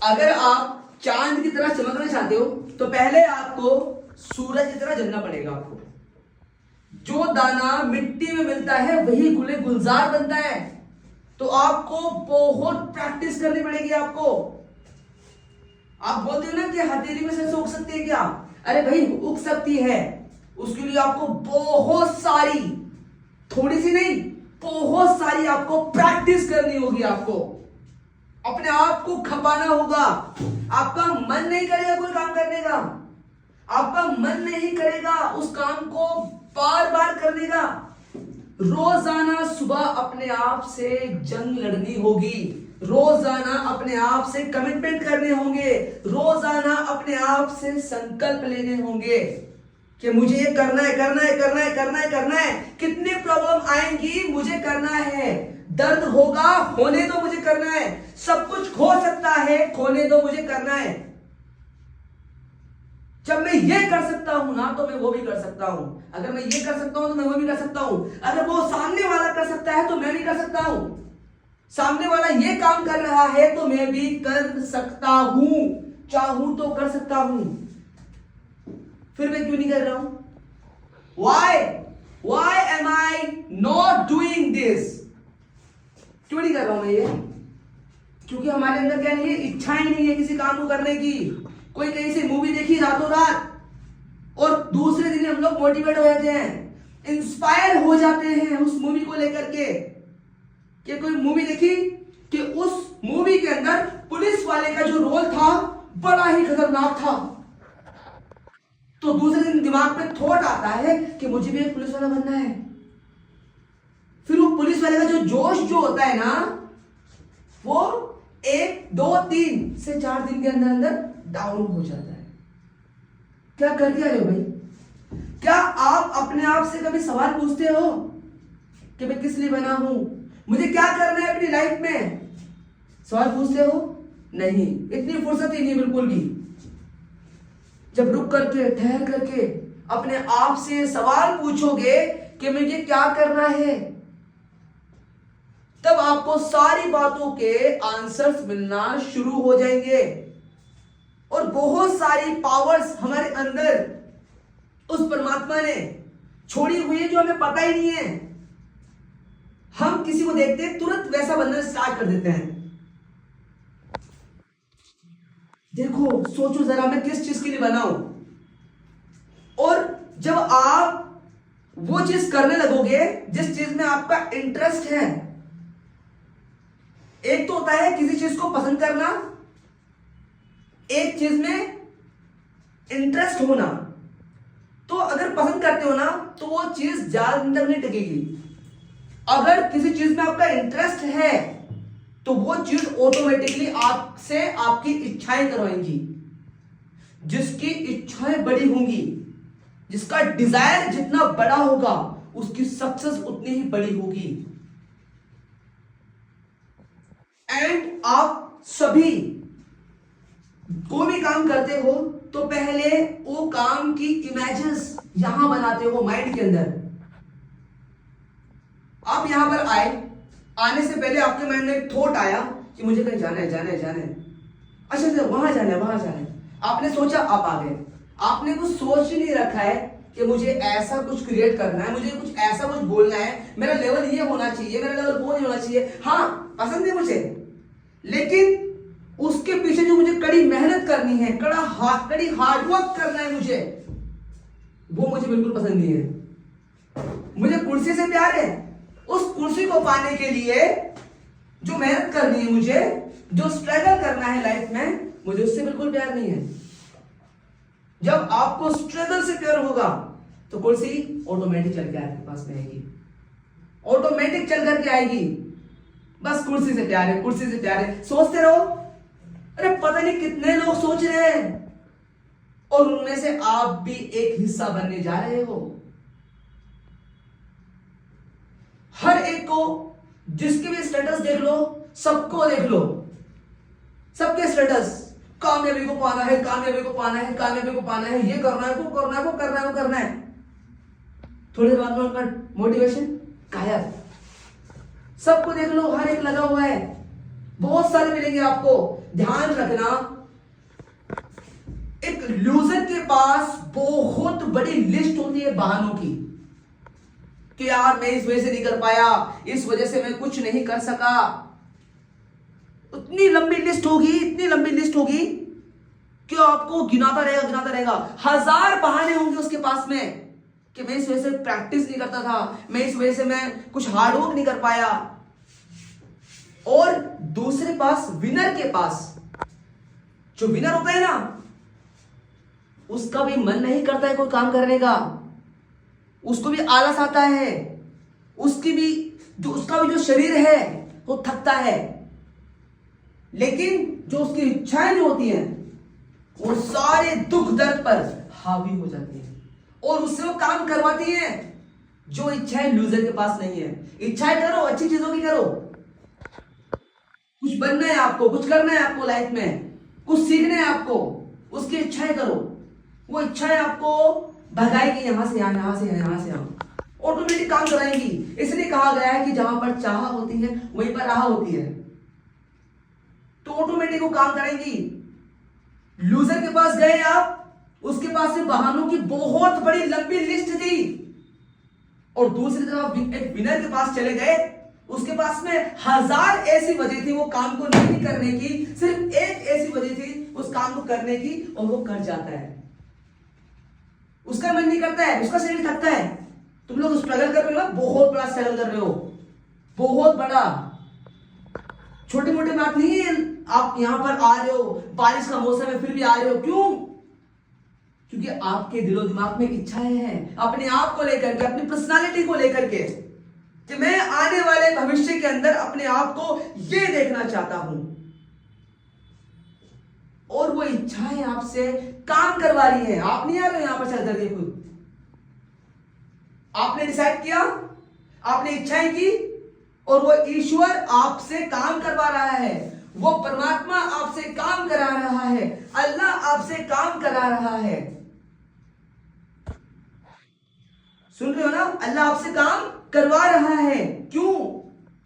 अगर आप चांद की तरह चमकना चाहते हो तो पहले आपको सूरज की तरह जलना पड़ेगा। आपको जो दाना मिट्टी में मिलता है वही गुले गुलजार बनता है। तो आपको बहुत प्रैक्टिस करनी पड़ेगी। आपको आप बोलते हो ना कि हथेली में सरसों उग सकती है क्या? अरे भाई उग सकती है। उसके लिए आपको बहुत सारी, थोड़ी सी नहीं, बहुत सारी आपको प्रैक्टिस करनी होगी। आपको अपने आप को खपाना होगा। आपका मन नहीं करेगा कोई काम करने का, आपका मन नहीं करेगा उस काम को बार बार करने का। रोजाना सुबह अपने आप से जंग लड़नी होगी, रोजाना अपने आप से कमिटमेंट करने होंगे, रोजाना अपने आप से संकल्प लेने होंगे कि मुझे ये करना है, करना है, करना है, करना है, करना है। कितनी प्रॉब्लम आएंगी, मुझे करना है। दर्द होगा, होने दो, मुझे करना है। सब कुछ खो सकता है, खोने दो, मुझे करना है। जब मैं ये कर सकता हूं ना तो मैं वो भी कर सकता हूं। अगर मैं ये कर सकता हूं तो मैं वो भी कर सकता हूं। अगर वो सामने वाला कर सकता है तो मैं भी कर सकता हूं। सामने वाला ये काम कर रहा है तो मैं भी कर सकता हूं, चाहूं तो कर सकता हूं। फिर मैं क्यों नहीं कर रहा हूं? Why am I not doing this? क्यों नहीं कर रहा हूं मैं ये? क्योंकि हमारे अंदर क्या नहीं है, इच्छाएं नहीं है किसी काम को करने की। कोई कहीं से मूवी देखी रातों रात और दूसरे दिन हम लोग मोटिवेट हो जाते हैं, इंस्पायर हो जाते हैं उस मूवी को लेकर के। कि कोई मूवी देखी कि उस मूवी के अंदर पुलिस वाले का जो रोल था बड़ा ही खतरनाक था, तो दूसरे दिन दिमाग में थॉट आता है कि मुझे भी एक पुलिस वाला बनना है। फिर वो पुलिस वाले का जो जोश जो होता है ना, वो 1, 2, 3 से 4 दिन के अंदर अंदर डाउन हो जाता है। क्या कर क्या रहे हो भाई? क्या आप अपने आप से कभी सवाल पूछते हो कि मैं किस लिए बना हूं, मुझे क्या करना है अपनी लाइफ में? सवाल पूछते हो? नहीं, इतनी फुर्सत ही नहीं बिल्कुल भी। जब रुक करके, ठहर करके अपने आप से सवाल पूछोगे कि मुझे क्या करना है, तब आपको सारी बातों के आंसर्स मिलना शुरू हो जाएंगे। और बहुत सारी पावर्स हमारे अंदर उस परमात्मा ने छोड़ी हुई है जो हमें पता ही नहीं है। हम किसी को देखते हैं तुरंत वैसा बनना स्टार्ट कर देते हैं। देखो, सोचो जरा मैं किस चीज के लिए बना हूं। और जब आप वो चीज करने लगोगे जिस चीज में आपका इंटरेस्ट है, एक तो होता है किसी चीज को पसंद करना, एक चीज में इंटरेस्ट होना। तो अगर पसंद करते हो ना तो वो चीज ज्यादा दिन तक नहीं टिकेगी। अगर किसी चीज में आपका इंटरेस्ट है तो वो चीज ऑटोमेटिकली आपसे आपकी इच्छाएं करवाएंगी। जिसकी इच्छाएं बड़ी होंगी, जिसका डिजायर जितना बड़ा होगा, उसकी सक्सेस उतनी ही बड़ी होगी। एंड आप सभी कोई भी काम करते हो तो पहले वो काम की इमेजेस यहां बनाते हो माइंड के अंदर। आप यहां पर आए, आने से पहले आपके माइंड में एक थॉट आया कि मुझे कहीं जाना है, जाना है, जाना है। अच्छा वहां जाना है, वहां जाना है। आपने सोचा, आप आ गए। आपने कुछ सोच ही नहीं रखा है कि मुझे ऐसा कुछ क्रिएट करना है, मुझे कुछ ऐसा कुछ बोलना है, मेरा लेवल ये होना चाहिए, मेरा लेवल वो नहीं होना चाहिए। हाँ, पसंद है मुझे, लेकिन उसके पीछे जो मुझे कड़ी मेहनत करनी है, कड़ी हार्डवर्क करना है मुझे, वो मुझे बिल्कुल पसंद नहीं है। मुझे कुर्सी से प्यार है, उस कुर्सी को पाने के लिए जो मेहनत करनी है, मुझे जो स्ट्रगल करना है लाइफ में, मुझे उससे बिल्कुल प्यार नहीं है। जब आपको स्ट्रगल से प्यार होगा तो कुर्सी ऑटोमेटिक चल के आपके पास में आएगी, ऑटोमेटिक चल करके आएगी। बस कुर्सी से प्यार है, कुर्सी से प्यार है, सोचते रहो। अरे पता नहीं कितने लोग सोच रहे हैं और उनमें से आप भी एक हिस्सा बनने जा रहे हो। हर एक को, जिसके भी स्टेटस देख लो, सबको देख लो, सबके स्टेटस, कामयाबी को पाना है, कामयाबी को पाना है, कामयाबी को पाना है, ये करना है, वो करना है, वो करना है, वो करना है। थोड़ी देर बाद में उनका मोटिवेशन गायब। सबको देख लो, हर एक लगा हुआ है बहुत सारे मिलेंगे आपको। ध्यान रखना, एक लूजर के पास बहुत बड़ी लिस्ट होती है बहानों की कि यार मैं इस वजह से नहीं कर पाया, इस वजह से मैं कुछ नहीं कर सका। इतनी लंबी लिस्ट होगी, इतनी लंबी लिस्ट होगी कि आपको गिनाता रहेगा। 1000 बहाने होंगे उसके पास में कि मैं इस वजह से प्रैक्टिस नहीं करता था, मैं इस वजह से मैं कुछ हार्ड वर्क नहीं कर पाया। और दूसरे पास, विनर के पास, जो विनर होता है ना, उसका भी मन नहीं करता है कोई काम करने का, उसको भी आलस आता है, उसका भी जो शरीर है वो थकता है। लेकिन जो उसकी इच्छाएं जो होती हैं वो सारे दुख दर्द पर हावी हो जाती हैं और उससे वो काम करवाती हैं जो इच्छाएं लूजर के पास नहीं है। इच्छाएं करो, अच्छी चीजों की करो, कुछ बनना है आपको, कुछ करना है आपको लाइफ में, कुछ सीखना है आपको, उसकी इच्छाएं करो। वो इच्छाएं आपको भगाएगी यहां से यहां से यहां, ऑटोमेटिक काम कराएंगी। इसलिए कहा गया है कि जहां पर चाह होती है वहीं पर राह होती है, तो ऑटोमेटिक वो काम करेंगी। लूजर के पास गए आप, उसके पास से बहानों की बहुत बड़ी लंबी लिस्ट थी, और दूसरी तरफ एक विनर के पास चले गए, उसके पास में 1000 ऐसी वजह थी वो काम को नहीं करने की, सिर्फ एक ऐसी वजह थी उस काम को करने की, और वो कर जाता है। उसका मन नहीं करता है, उसका शरीर थकता है। तुम लोग स्ट्रगल कर रहे हो ना, बहुत बड़ा स्ट्रगल कर रहे हो, बहुत बड़ा, छोटी मोटी बात नहीं है। आप यहां पर आ रहे हो, बारिश का मौसम है फिर भी आ रहे हो, क्यों? क्योंकि आपके दिलो दिमाग में इच्छाएं हैं अपने आप को लेकर के, अपनी पर्सनालिटी को लेकर के, कि मैं आने वाले भविष्य के अंदर अपने आप को ये देखना चाहता हूं, और वो इच्छाएं आपसे काम करवा रही है। आप नहीं आ रहे हो यहां पर चल करके खुद, आपने डिसाइड किया, आपने इच्छाएं की, और वो ईश्वर आपसे काम करवा रहा है, वो परमात्मा आपसे काम करा रहा है, अल्लाह आपसे काम करा रहा है। सुन रहे हो ना, अल्लाह आपसे काम करवा रहा है। क्यों?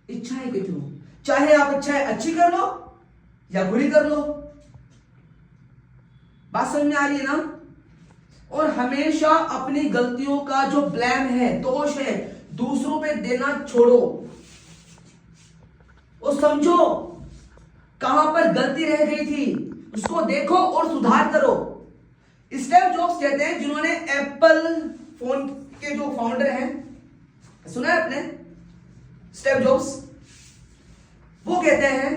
इच्छाएं के थ्रू। चाहे आप इच्छाएं अच्छी कर लो या बुरी कर लो, बात समझ में आ रही है ना? और हमेशा अपनी गलतियों का जो ब्लेम है, दोष है, दूसरों पे देना छोड़ो, और समझो कहां पर गलती रह गई थी, उसको देखो और सुधार करो। स्टीव जॉब्स कहते हैं, जिन्होंने एप्पल फोन के जो फाउंडर हैं, सुना है आपने, स्टीव जॉब्स, वो कहते हैं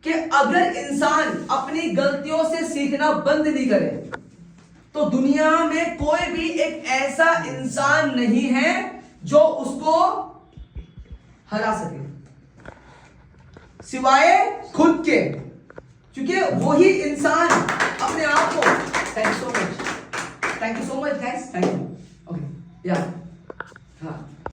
कि अगर इंसान अपनी गलतियों से सीखना बंद नहीं करे तो दुनिया में कोई भी एक ऐसा इंसान नहीं है जो उसको हरा सके सिवाय खुद के, क्योंकि वही इंसान अपने आप को, thank you so much guys, thank you, okay, या